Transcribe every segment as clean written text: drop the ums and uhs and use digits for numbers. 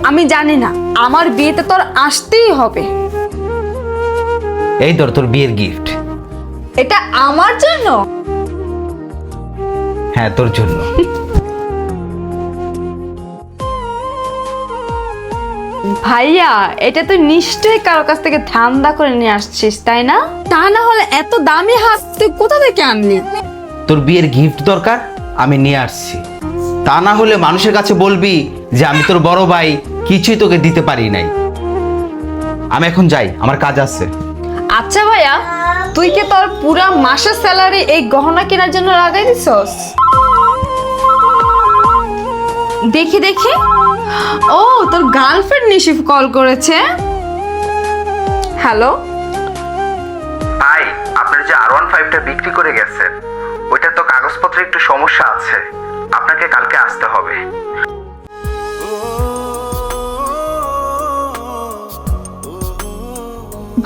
আমি জানি না, আমার বিয়েতে তোর আসতেই হবে। এই ধর তোর বিয়ের গিফট। এটা আমার জন্য? হ্যাঁ, তোর জন্য। ভাইয়া, এটা তুই নিশ্চয়ই কারো কাছ থেকে ধান্দা করে নিয়ে আসছিস, তাই না? তা না হলে এত দামি হাত তুই কোথা থেকে আনলি? তোর বিয়ের গিফট দরকার, আমি নিয়ে আসছি। তা না হলে মানুষের কাছে বলবি যে আমি তোর বড় ভাই, কিছুই তোকে দিতে পারি নাই। আমি এখন যাই, আমার কাজ আছে। আচ্ছা ভাইয়া, তুই কি তোর পুরা মাসের স্যালারি এই গহনা কেনার জন্য লাগাই দিছস? দেখি দেখি। ও, তোর গার্লফ্রেন্ড নিশিফ কল করেছে। হ্যালো। ভাই, আপনার যে R15টা বিক্রি করে গেছেন, ওইটা তো কাগজপত্রে একটু সমস্যা আছে, আপনাকে কালকে আসতে হবে।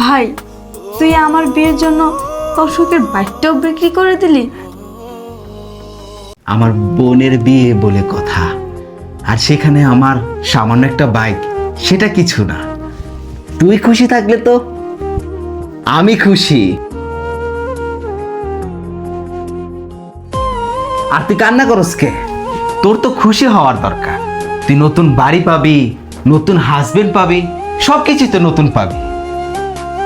ভাই, তুই আমার বিয়ের জন্য তোর শখের বাইকটাও বিক্রি করে দিলি? আমার বোনের বিয়ে বলে কথা, আর সেখানে আমার সামান্য একটা বাইক, সেটা কিছু না। তুই খুশি থাকলে তো আমি খুশি। আর তুই কান্না করস কে? তোর তো খুশি হওয়ার দরকার। তুই নতুন বাড়ি পাবি, নতুন হাজবেন্ড পাবি, সবকিছু তো নতুন পাবি।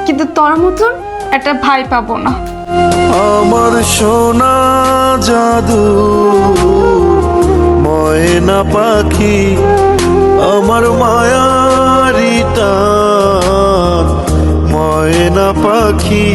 কিন্তু তোর মতন একটা ভাই পাবো না। আমার সোনা জাদু ময়না পাখি, আমার মায়ারি টান ময়না পাখি।